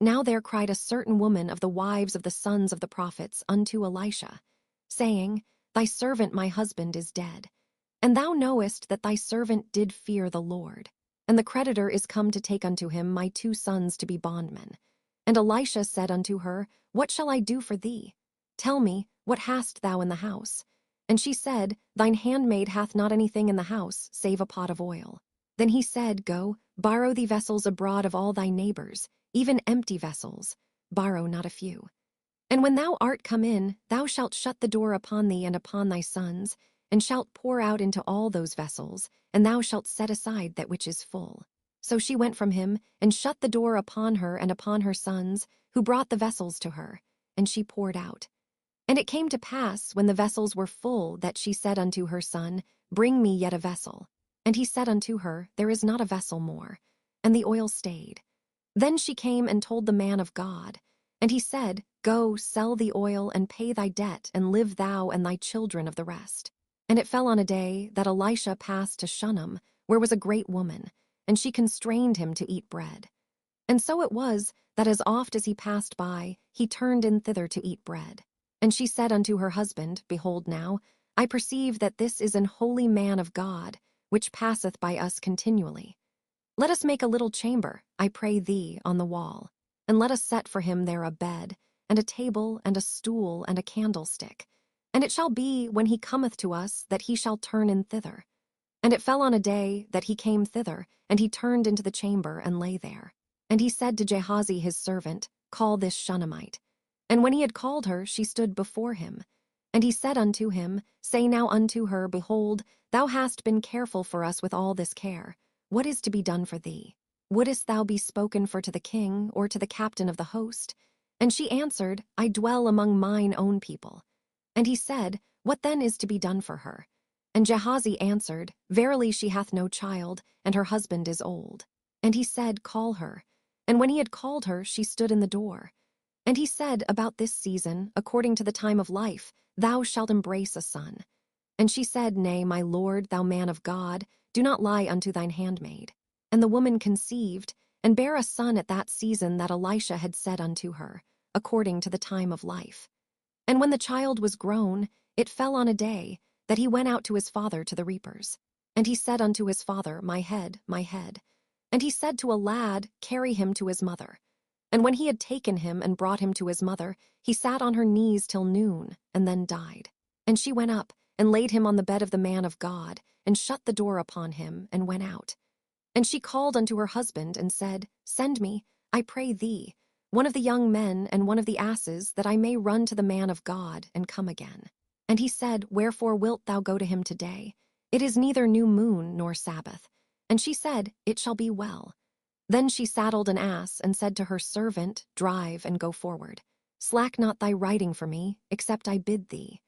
Now there cried a certain woman of the wives of the sons of the prophets unto Elisha, saying, Thy servant my husband is dead. And thou knowest that thy servant did fear the Lord. And the creditor is come to take unto him my 2 sons to be bondmen. And Elisha said unto her, What shall I do for thee? Tell me, what hast thou in the house? And she said, Thine handmaid hath not anything in the house, save a pot of oil. Then he said, Go, borrow thee vessels abroad of all thy neighbors, even empty vessels, borrow not a few. And when thou art come in, thou shalt shut the door upon thee and upon thy sons, and shalt pour out into all those vessels, and thou shalt set aside that which is full. So she went from him, and shut the door upon her and upon her sons, who brought the vessels to her, and she poured out. And it came to pass, when the vessels were full, that she said unto her son, Bring me yet a vessel. And he said unto her, There is not a vessel more. And the oil stayed. Then she came and told the man of God. And he said, Go, sell the oil, and pay thy debt, and live thou and thy children of the rest. And it fell on a day that Elisha passed to Shunem, where was a great woman, and she constrained him to eat bread. And so it was, that as oft as he passed by, he turned in thither to eat bread. And she said unto her husband, Behold now, I perceive that this is an holy man of God, which passeth by us continually. Let us make a little chamber, I pray thee, on the wall, and let us set for him there a bed, and a table, and a stool, and a candlestick. And it shall be, when he cometh to us, that he shall turn in thither. And it fell on a day that he came thither, and he turned into the chamber, and lay there. And he said to Gehazi his servant, Call this Shunammite. And when he had called her, she stood before him. And he said unto him, Say now unto her, Behold, thou hast been careful for us with all this care. What is to be done for thee? Wouldest thou be spoken for to the king, or to the captain of the host? And she answered, I dwell among mine own people. And he said, What then is to be done for her? And Gehazi answered, Verily she hath no child, and her husband is old. And he said, Call her. And when he had called her, she stood in the door. And he said, About this season, according to the time of life, thou shalt embrace a son. And she said, Nay, my lord, thou man of God, do not lie unto thine handmaid. And the woman conceived, and bare a son at that season that Elisha had said unto her, according to the time of life. And when the child was grown, it fell on a day that he went out to his father to the reapers. And he said unto his father, My head, my head. And he said to a lad, Carry him to his mother. And when he had taken him and brought him to his mother, he sat on her knees till noon, and then died. And she went up, and laid him on the bed of the man of God, and shut the door upon him, and went out. And she called unto her husband, and said, Send me, I pray thee, one of the young men and one of the asses, that I may run to the man of God, and come again. And he said, Wherefore wilt thou go to him today? It is neither new moon nor Sabbath. And she said, It shall be well. Then she saddled an ass, and said to her servant, Drive, and go forward. Slack not thy riding for me, except I bid thee.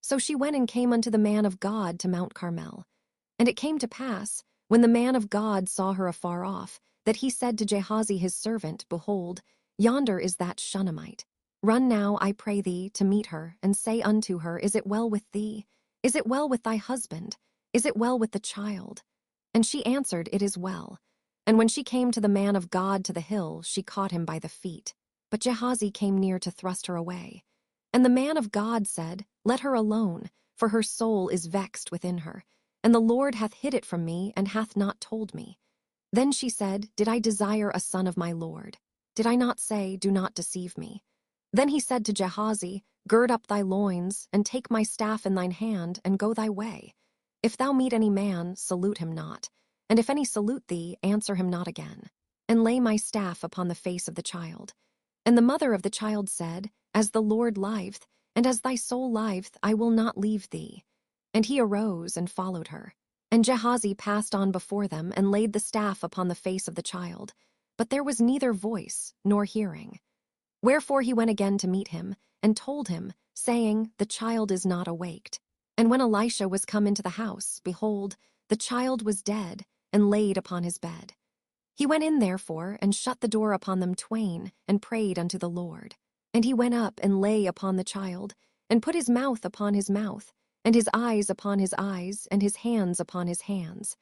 So she went and came unto the man of God to Mount Carmel. And it came to pass, when the man of God saw her afar off, that he said to Gehazi his servant, Behold, yonder is that Shunammite. Run now, I pray thee, to meet her, and say unto her, Is it well with thee? Is it well with thy husband? Is it well with the child? And she answered, It is well. And when she came to the man of God to the hill, she caught him by the feet. But Gehazi came near to thrust her away. And the man of God said, Let her alone, for her soul is vexed within her. And the Lord hath hid it from me, and hath not told me. Then she said, Did I desire a son of my Lord? Did I not say, Do not deceive me? Then he said to Gehazi, Gird up thy loins, and take my staff in thine hand, and go thy way. If thou meet any man, salute him not. And if any salute thee, answer him not again. And lay my staff upon the face of the child. And the mother of the child said, As the Lord liveth, and as thy soul liveth, I will not leave thee. And he arose and followed her. And Gehazi passed on before them, and laid the staff upon the face of the child. But there was neither voice nor hearing. Wherefore he went again to meet him, and told him, saying, The child is not awaked. And when Elisha was come into the house, behold, the child was dead, and laid upon his bed. He went in therefore, and shut the door upon them twain, and prayed unto the Lord. And he went up, and lay upon the child, and put his mouth upon his mouth, and his eyes upon his eyes, and his hands upon his hands,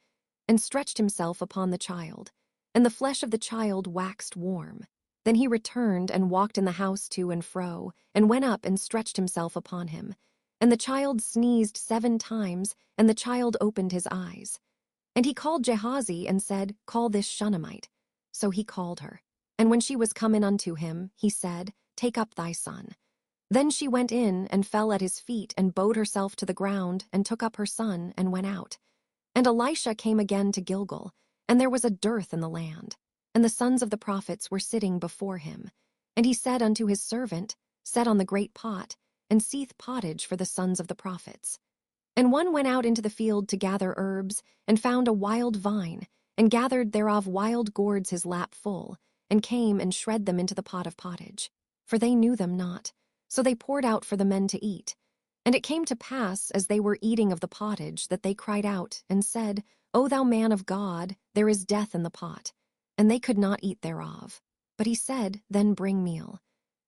and stretched himself upon the child. And the flesh of the child waxed warm. Then he returned and walked in the house to and fro, and went up and stretched himself upon him. And the child sneezed 7 times, and the child opened his eyes. And he called Gehazi and said, Call this Shunammite. So he called her. And when she was come in unto him, he said, Take up thy son. Then she went in and fell at his feet and bowed herself to the ground and took up her son and went out. And Elisha came again to Gilgal, and there was a dearth in the land. And the sons of the prophets were sitting before him. And he said unto his servant, Set on the great pot, and seethe pottage for the sons of the prophets. And one went out into the field to gather herbs, and found a wild vine, and gathered thereof wild gourds his lap full, and came and shred them into the pot of pottage. For they knew them not. So they poured out for the men to eat. And it came to pass, as they were eating of the pottage, that they cried out, and said, O thou man of God, there is death in the pot. And they could not eat thereof. But he said, Then bring meal.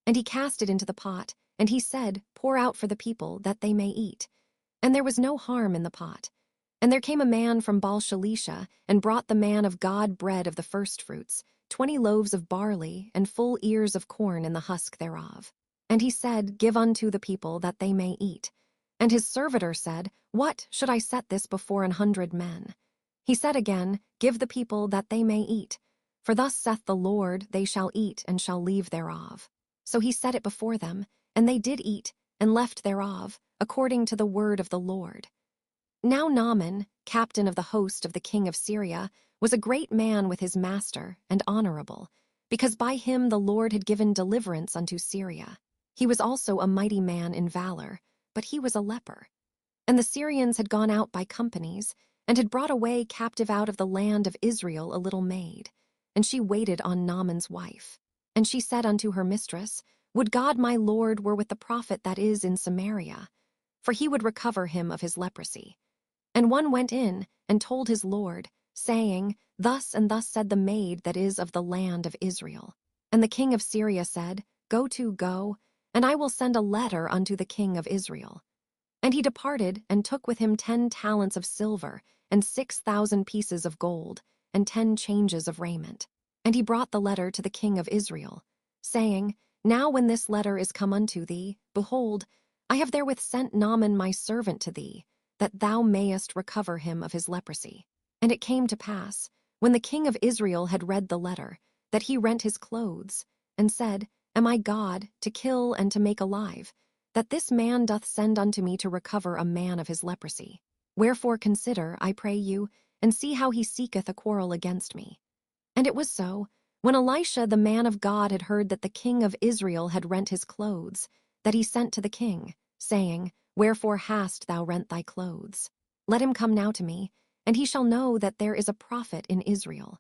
And he cast it into the pot, and he said, Pour out for the people, that they may eat. And there was no harm in the pot. And there came a man from Baal-shalisha, and brought the man of God bread of the firstfruits, 20 loaves of barley, and full ears of corn in the husk thereof. And he said, Give unto the people, that they may eat. And his servitor said, What should I set this before 100 men? He said again, Give the people, that they may eat. For thus saith the Lord, They shall eat, and shall leave thereof. So he set it before them, and they did eat, and left thereof, according to the word of the Lord. Now Naaman, captain of the host of the king of Syria, was a great man with his master, and honorable, because by him the Lord had given deliverance unto Syria. He was also a mighty man in valor, but he was a leper. And the Syrians had gone out by companies, and had brought away captive out of the land of Israel a little maid. And she waited on Naaman's wife. And she said unto her mistress, Would God my Lord were with the prophet that is in Samaria, for he would recover him of his leprosy. And one went in, and told his Lord, saying, Thus and thus said the maid that is of the land of Israel. And the king of Syria said, Go, and I will send a letter unto the king of Israel. And he departed, and took with him 10 talents of silver, and 6,000 pieces of gold, and 10 changes of raiment. And he brought the letter to the king of Israel, saying, Now when this letter is come unto thee, behold, I have therewith sent Naaman my servant to thee, that thou mayest recover him of his leprosy. And it came to pass, when the king of Israel had read the letter, that he rent his clothes, and said, Am I God, to kill and to make alive, that this man doth send unto me to recover a man of his leprosy? Wherefore consider, I pray you, and see how he seeketh a quarrel against me. And it was so, when Elisha the man of God had heard that the king of Israel had rent his clothes, that he sent to the king, saying, Wherefore hast thou rent thy clothes? Let him come now to me, and he shall know that there is a prophet in Israel.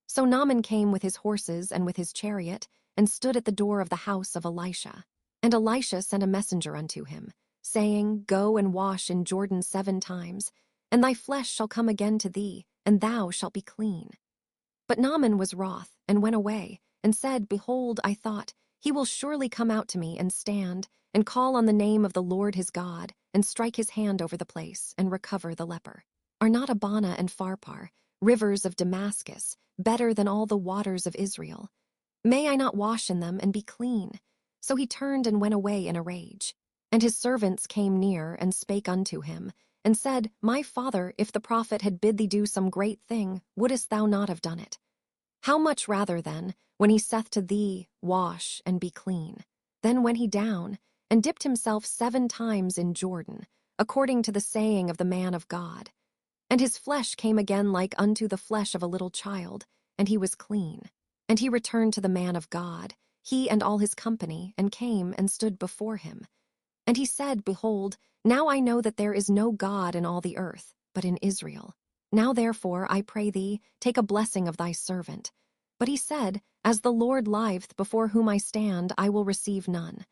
So Naaman came with his horses and with his chariot, and stood at the door of the house of Elisha. And Elisha sent a messenger unto him, saying, Go and wash in Jordan 7 times, and thy flesh shall come again to thee, and thou shalt be clean. But Naaman was wroth, and went away, and said, Behold, I thought, he will surely come out to me, and stand, and call on the name of the Lord his God, and strike his hand over the place, and recover the leper. Are not Abana and Pharpar, rivers of Damascus, better than all the waters of Israel? May I not wash in them and be clean? So he turned and went away in a rage. And his servants came near, and spake unto him, and said, My father, if the prophet had bid thee do some great thing, wouldest thou not have done it? How much rather then, when he saith to thee, Wash and be clean? Then went he down, and dipped himself 7 times in Jordan, according to the saying of the man of God. And his flesh came again like unto the flesh of a little child, and he was clean. And he returned to the man of God, he and all his company, and came and stood before him. And he said, Behold, now I know that there is no God in all the earth, but in Israel. Now therefore, I pray thee, take a blessing of thy servant. But he said, As the Lord liveth, before whom I stand, I will receive none.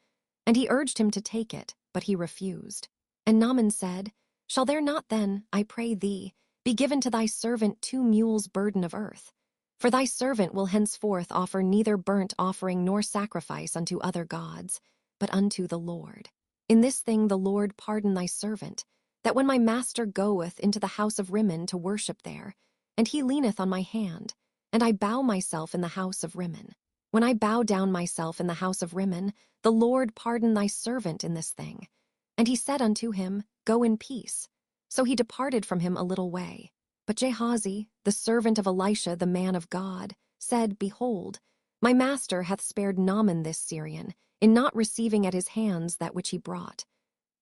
And he urged him to take it, but he refused. And Naaman said, Shall there not then, I pray thee, be given to thy servant 2 mules' burden of earth? For thy servant will henceforth offer neither burnt offering nor sacrifice unto other gods, but unto the Lord. In this thing the Lord pardon thy servant, that when my master goeth into the house of Rimmon to worship there, and he leaneth on my hand, and I bow myself in the house of Rimmon, When I bow down myself in the house of Rimmon, the Lord pardon thy servant in this thing. And he said unto him, Go in peace. So he departed from him a little way. But Gehazi, the servant of Elisha the man of God, said, Behold, my master hath spared Naaman this Syrian, in not receiving at his hands that which he brought.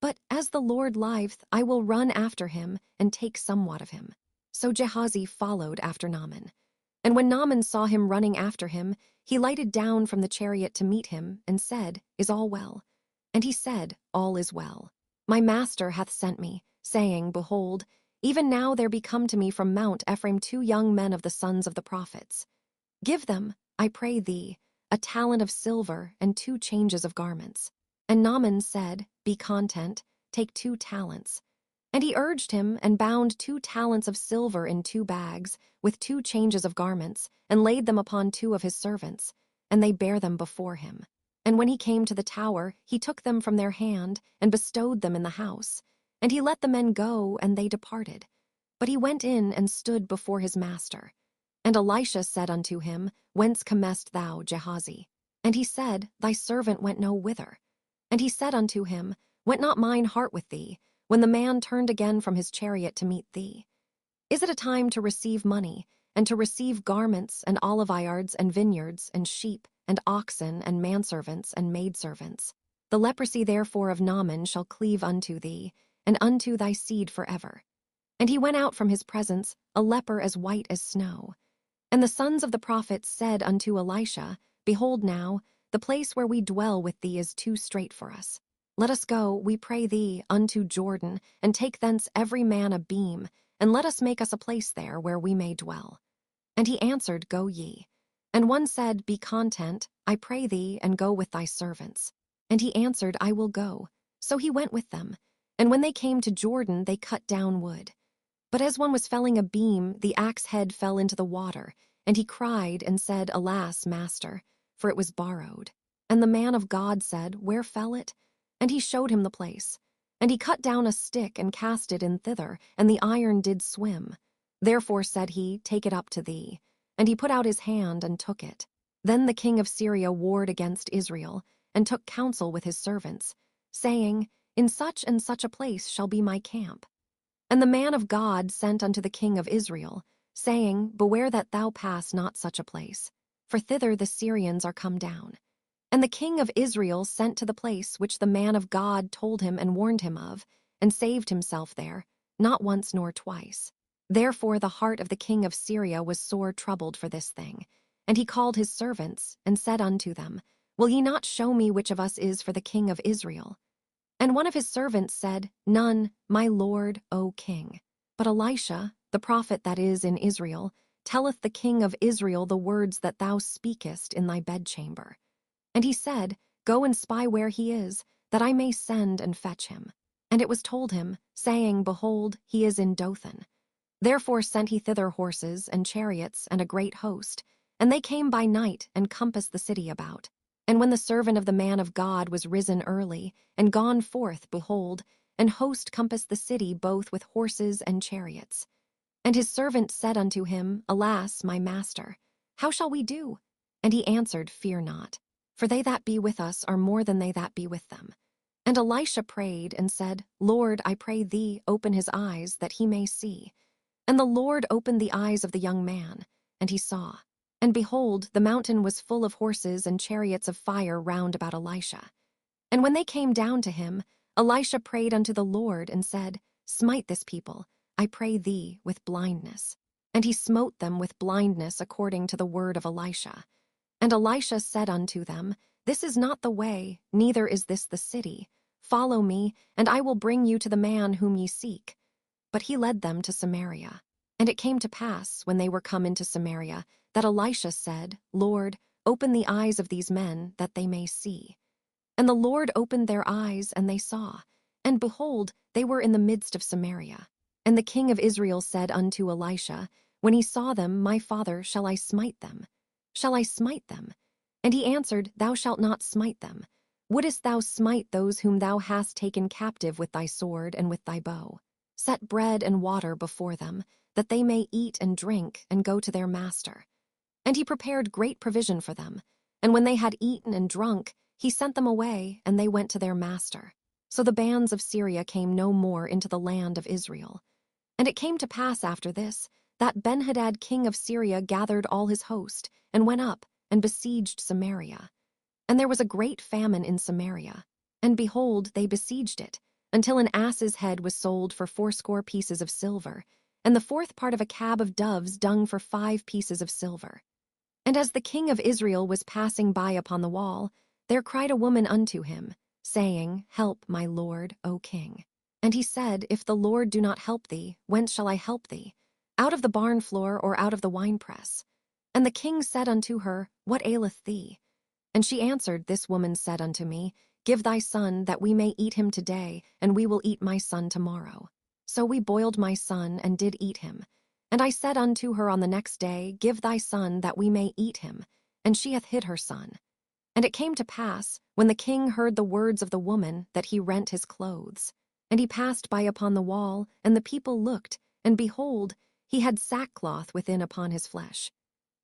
But as the Lord liveth, I will run after him, and take somewhat of him. So Gehazi followed after Naaman. And when Naaman saw him running after him, he lighted down from the chariot to meet him, and said, Is all well? And he said, All is well. My master hath sent me, saying, Behold, even now there be come to me from Mount Ephraim 2 young men of the sons of the prophets. Give them, I pray thee, a talent of silver and 2 changes of garments. And Naaman said, Be content, take 2 talents. And he urged him, and bound 2 talents of silver in 2 bags, with 2 changes of garments, and laid them upon 2 of his servants, and they bare them before him. And when he came to the tower, he took them from their hand, and bestowed them in the house. And he let the men go, and they departed. But he went in and stood before his master. And Elisha said unto him, Whence comest thou, Gehazi? And he said, Thy servant went no whither. And he said unto him, Went not mine heart with thee, when the man turned again from his chariot to meet thee? Is it a time to receive money, and to receive garments, and oliveyards, and vineyards, and sheep, and oxen, and manservants, and maidservants? The leprosy therefore of Naaman shall cleave unto thee, and unto thy seed forever. And he went out from his presence, a leper as white as snow. And the sons of the prophets said unto Elisha, Behold now, the place where we dwell with thee is too strait for us. Let us go, we pray thee, unto Jordan, and take thence every man a beam, and let us make us a place there where we may dwell. And he answered, Go ye. And one said, Be content, I pray thee, and go with thy servants. And he answered, I will go. So he went with them. And when they came to Jordan, they cut down wood. But as one was felling a beam, the axe head fell into the water, and he cried and said, Alas, master, for it was borrowed. And the man of God said, Where fell it? And he showed him the place. And he cut down a stick and cast it in thither, and the iron did swim. Therefore said he, Take it up to thee. And he put out his hand and took it. Then the king of Syria warred against Israel, and took counsel with his servants, saying, In such and such a place shall be my camp. And the man of God sent unto the king of Israel, saying, Beware that thou pass not such a place, for thither the Syrians are come down. And the king of Israel sent to the place which the man of God told him and warned him of, and saved himself there, not once nor twice. Therefore the heart of the king of Syria was sore troubled for this thing. And he called his servants, and said unto them, Will ye not show me which of us is for the king of Israel? And one of his servants said, None, my lord, O king. But Elisha, the prophet that is in Israel, telleth the king of Israel the words that thou speakest in thy bedchamber. And he said, Go and spy where he is, that I may send and fetch him. And it was told him, saying, Behold, he is in Dothan. Therefore sent he thither horses and chariots and a great host, and they came by night and compassed the city about. And when the servant of the man of God was risen early, and gone forth, behold, an host compassed the city both with horses and chariots. And his servant said unto him, Alas, my master, how shall we do? And he answered, Fear not, for they that be with us are more than they that be with them. And Elisha prayed and said, Lord, I pray thee, open his eyes, that he may see. And the Lord opened the eyes of the young man, and he saw. And behold, the mountain was full of horses and chariots of fire round about Elisha. And when they came down to him, Elisha prayed unto the Lord, and said, Smite this people, I pray thee, with blindness. And he smote them with blindness according to the word of Elisha. And Elisha said unto them, This is not the way, neither is this the city. Follow me, and I will bring you to the man whom ye seek. But he led them to Samaria. And it came to pass, when they were come into Samaria, that Elisha said, Lord, open the eyes of these men, that they may see. And the Lord opened their eyes, and they saw. And behold, they were in the midst of Samaria. And the king of Israel said unto Elisha, When he saw them, My father, shall I smite them? Shall I smite them? And he answered, Thou shalt not smite them. Wouldest thou smite those whom thou hast taken captive with thy sword and with thy bow? Set bread and water before them, that they may eat and drink, and go to their master. And he prepared great provision for them. And when they had eaten and drunk, he sent them away, and they went to their master. So the bands of Syria came no more into the land of Israel. And it came to pass after this, that Benhadad king of Syria gathered all his host, and went up, and besieged Samaria. And there was a great famine in Samaria. And behold, they besieged it, until an ass's head was sold for 80 pieces of silver, and the fourth part of a cab of doves dung for 5 pieces of silver. And as the king of Israel was passing by upon the wall, there cried a woman unto him, saying, Help, my lord, O king. And he said, If the Lord do not help thee, whence shall I help thee? Out of the barn floor, or out of the winepress? And the king said unto her, What aileth thee? And she answered, This woman said unto me, Give thy son, that we may eat him today, and we will eat my son tomorrow. So we boiled my son, and did eat him. And I said unto her on the next day, Give thy son, that we may eat him. And she hath hid her son. And it came to pass, when the king heard the words of the woman, that he rent his clothes. And he passed by upon the wall, and the people looked, and behold, he had sackcloth within upon his flesh.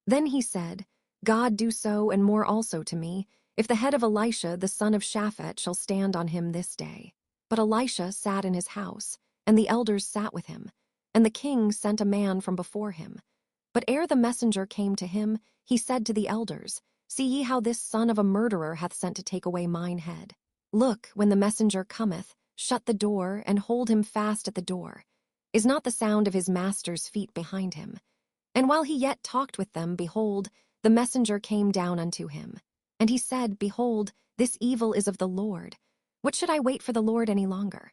Then he said, God do so and more also to me, if the head of Elisha the son of Shaphat shall stand on him this day. But Elisha sat in his house, and the elders sat with him, and the king sent a man from before him. But ere the messenger came to him, he said to the elders, See ye how this son of a murderer hath sent to take away mine head? Look, when the messenger cometh, shut the door, and hold him fast at the door. Is not the sound of his master's feet behind him? And while he yet talked with them, behold, the messenger came down unto him. And he said, Behold, this evil is of the Lord. What should I wait for the Lord any longer?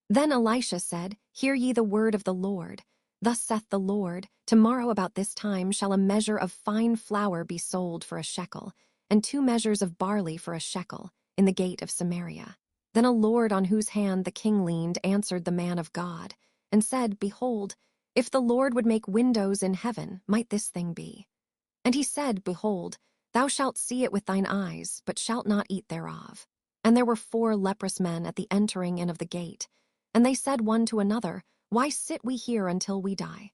Then Elisha said, Hear ye the word of the Lord. Thus saith the Lord, Tomorrow about this time shall a measure of fine flour be sold for a shekel, and 2 measures of barley for a shekel, in the gate of Samaria. Then a lord on whose hand the king leaned answered the man of God, and said, Behold, if the Lord would make windows in heaven, might this thing be? And he said, Behold, thou shalt see it with thine eyes, but shalt not eat thereof. And there were 4 leprous men at the entering in of the gate. And they said one to another, Why sit we here until we die?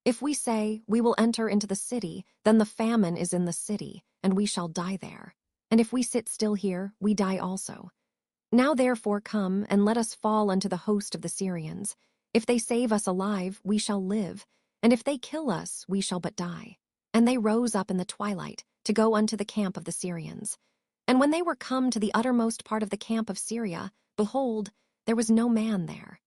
If we say, We will enter into the city, then the famine is in the city, and we shall die there. And if we sit still here, we die also. Now therefore come, and let us fall unto the host of the Syrians. If they save us alive, we shall live, and if they kill us, we shall but die. And they rose up in the twilight, to go unto the camp of the Syrians. And when they were come to the uttermost part of the camp of Syria, behold, there was no man there.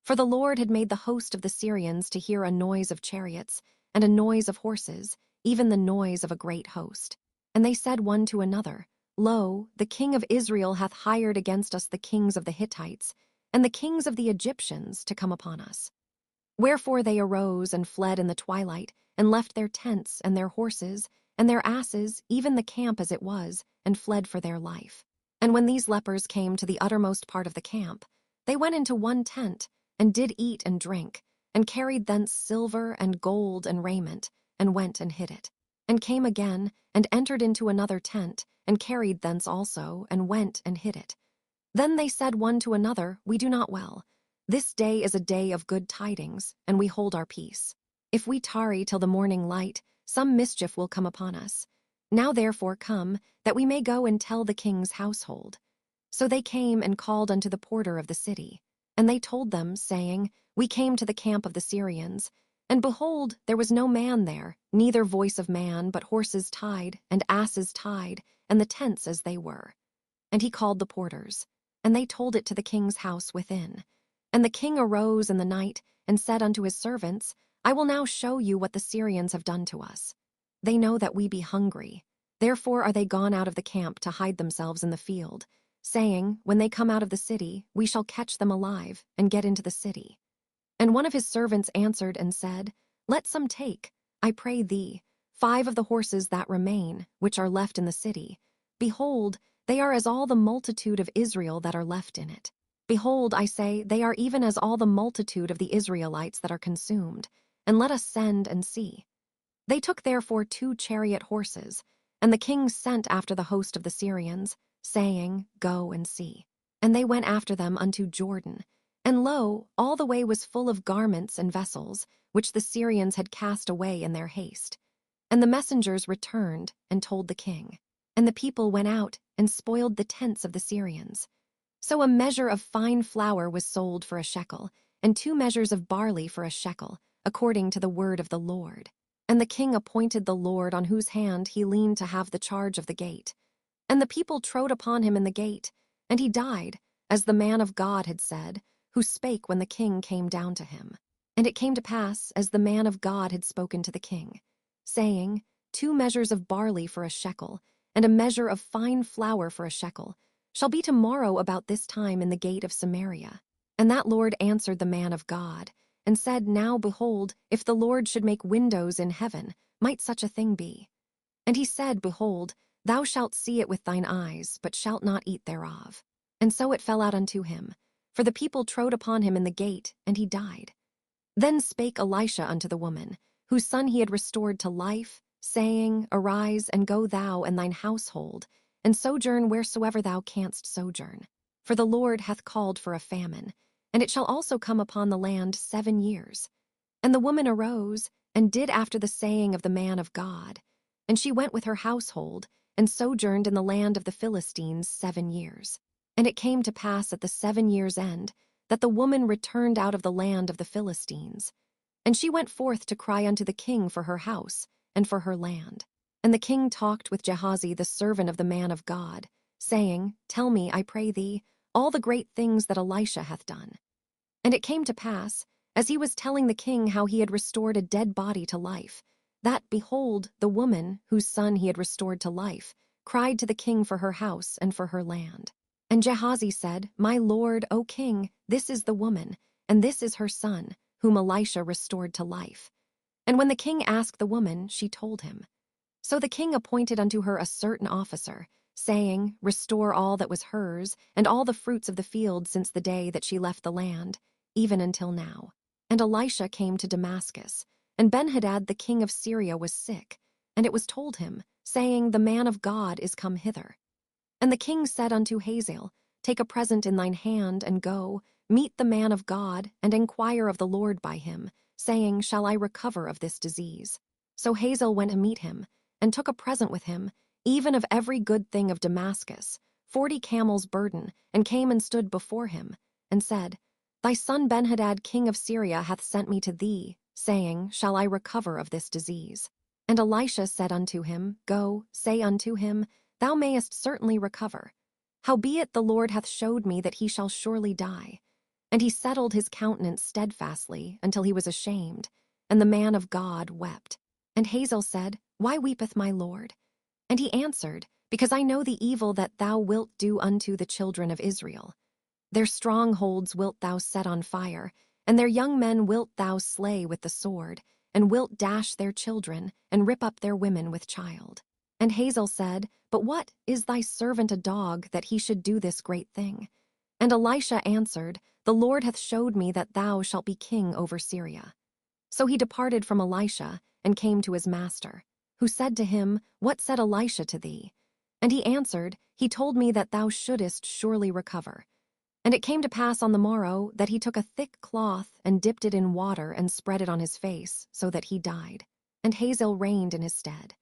For the Lord had made the host of the Syrians to hear a noise of chariots, and a noise of horses, even the noise of a great host. And they said one to another, Lo, the king of Israel hath hired against us the kings of the Hittites, and the kings of the Egyptians to come upon us. Wherefore they arose and fled in the twilight, and left their tents and their horses, and their asses, even the camp as it was, and fled for their life. And when these lepers came to the uttermost part of the camp, they went into one tent, and did eat and drink, and carried thence silver and gold and raiment, and went and hid it. And came again, and entered into another tent, and carried thence also, and went and hid it. Then they said one to another, We do not well. This day is a day of good tidings, and we hold our peace. If we tarry till the morning light, some mischief will come upon us. Now therefore come, that we may go and tell the king's household. So they came and called unto the porter of the city. And they told them, saying, We came to the camp of the Syrians. And behold, there was no man there, neither voice of man, but horses tied, and asses tied, and the tents as they were. And he called the porters, and they told it to the king's house within. And the king arose in the night, and said unto his servants, I will now show you what the Syrians have done to us. They know that we be hungry. Therefore are they gone out of the camp to hide themselves in the field, saying, When they come out of the city, we shall catch them alive, and get into the city. And one of his servants answered and said, Let some take, I pray thee, 5 of the horses that remain, which are left in the city. Behold, they are as all the multitude of Israel that are left in it. Behold, I say, they are even as all the multitude of the Israelites that are consumed. And let us send and see. They took therefore 2 chariot horses, and the king sent after the host of the Syrians, saying, Go and see. And they went after them unto Jordan. And lo, all the way was full of garments and vessels, which the Syrians had cast away in their haste. And the messengers returned and told the king. And the people went out and spoiled the tents of the Syrians. So a measure of fine flour was sold for a shekel, and 2 measures of barley for a shekel, according to the word of the Lord. And the king appointed the Lord on whose hand he leaned to have the charge of the gate. And the people trode upon him in the gate, and he died, as the man of God had said, who spake when the king came down to him. And it came to pass, as the man of God had spoken to the king, saying, 2 measures of barley for a shekel, and a measure of fine flour for a shekel, shall be tomorrow about this time in the gate of Samaria. And that Lord answered the man of God, and said, Now behold, if the Lord should make windows in heaven, might such a thing be? And he said, Behold, thou shalt see it with thine eyes, but shalt not eat thereof. And so it fell out unto him, for the people trode upon him in the gate, and he died. Then spake Elisha unto the woman, whose son he had restored to life, saying, Arise, and go thou and thine household, and sojourn wheresoever thou canst sojourn. For the Lord hath called for a famine, and it shall also come upon the land 7 years. And the woman arose, and did after the saying of the man of God. And she went with her household, and sojourned in the land of the Philistines 7 years. And it came to pass at the 7 years' end, that the woman returned out of the land of the Philistines. And she went forth to cry unto the king for her house, and for her land. And the king talked with Gehazi the servant of the man of God, saying, Tell me, I pray thee, all the great things that Elisha hath done. And it came to pass, as he was telling the king how he had restored a dead body to life, that, behold, the woman, whose son he had restored to life, cried to the king for her house and for her land. And Gehazi said, My lord, O king, this is the woman, and this is her son, whom Elisha restored to life. And when the king asked the woman, she told him. So the king appointed unto her a certain officer, saying, Restore all that was hers, and all the fruits of the field since the day that she left the land, even until now. And Elisha came to Damascus, and Benhadad the king of Syria was sick, and it was told him, saying, The man of God is come hither. And the king said unto Hazael, Take a present in thine hand, and go, meet the man of God, and enquire of the Lord by him, saying, Shall I recover of this disease? So Hazael went to meet him, and took a present with him, even of every good thing of Damascus, 40 camels' burden, and came and stood before him, and said, Thy son Benhadad king of Syria hath sent me to thee, saying, Shall I recover of this disease? And Elisha said unto him, Go, say unto him, Thou mayest certainly recover. Howbeit the Lord hath showed me that he shall surely die. And he settled his countenance steadfastly until he was ashamed, and the man of God wept. And Hazael said, Why weepeth my lord? And he answered, Because I know the evil that thou wilt do unto the children of Israel. Their strongholds wilt thou set on fire, and their young men wilt thou slay with the sword, and wilt dash their children, and rip up their women with child. And Hazael said, But what is thy servant a dog, that he should do this great thing? And Elisha answered, The Lord hath showed me that thou shalt be king over Syria. So he departed from Elisha, and came to his master, who said to him, What said Elisha to thee? And he answered, He told me that thou shouldest surely recover. And it came to pass on the morrow that he took a thick cloth, and dipped it in water, and spread it on his face, so that he died. And Hazael reigned in his stead.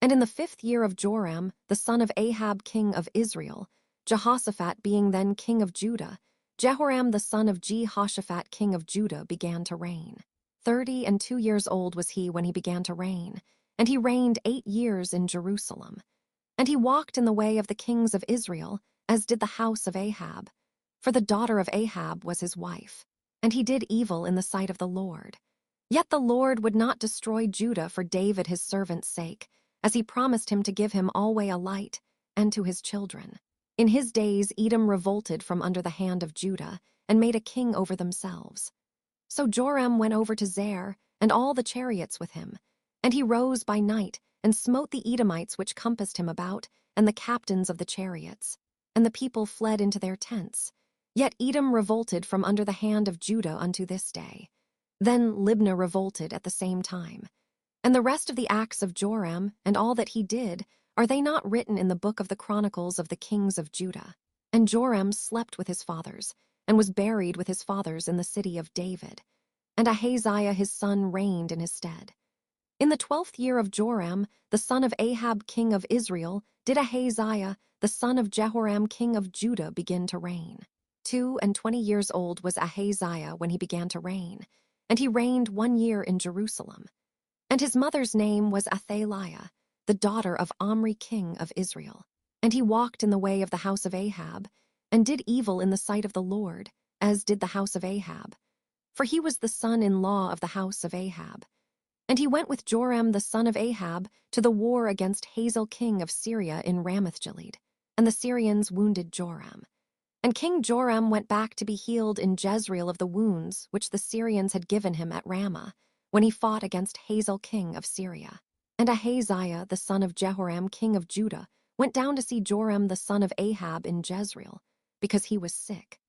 And in the 5th year of Joram, the son of Ahab king of Israel, Jehoshaphat being then king of Judah, Jehoram the son of Jehoshaphat king of Judah began to reign. 32 years old was he when he began to reign, and he reigned 8 years in Jerusalem. And he walked in the way of the kings of Israel, as did the house of Ahab. For the daughter of Ahab was his wife, and he did evil in the sight of the Lord. Yet the Lord would not destroy Judah for David his servant's sake, as he promised him to give him alway a light, and to his children. In his days Edom revolted from under the hand of Judah, and made a king over themselves. So Joram went over to Zair, and all the chariots with him. And he rose by night, and smote the Edomites which compassed him about, and the captains of the chariots. And the people fled into their tents. Yet Edom revolted from under the hand of Judah unto this day. Then Libnah revolted at the same time. And the rest of the acts of Joram, and all that he did, are they not written in the book of the Chronicles of the kings of Judah? And Joram slept with his fathers, and was buried with his fathers in the city of David. And Ahaziah his son reigned in his stead. In the 12th year of Joram, the son of Ahab king of Israel, did Ahaziah, the son of Jehoram king of Judah, begin to reign. 22 years old was Ahaziah when he began to reign, and he reigned 1 year in Jerusalem. And his mother's name was Athaliah, the daughter of Omri king of Israel. And he walked in the way of the house of Ahab, and did evil in the sight of the Lord, as did the house of Ahab. For he was the son-in-law of the house of Ahab. And he went with Joram the son of Ahab to the war against Hazael king of Syria in Ramoth-Gilead, and the Syrians wounded Joram. And King Joram went back to be healed in Jezreel of the wounds which the Syrians had given him at Ramah, when he fought against Hazael king of Syria. And Ahaziah the son of Jehoram king of Judah went down to see Joram the son of Ahab in Jezreel, because he was sick.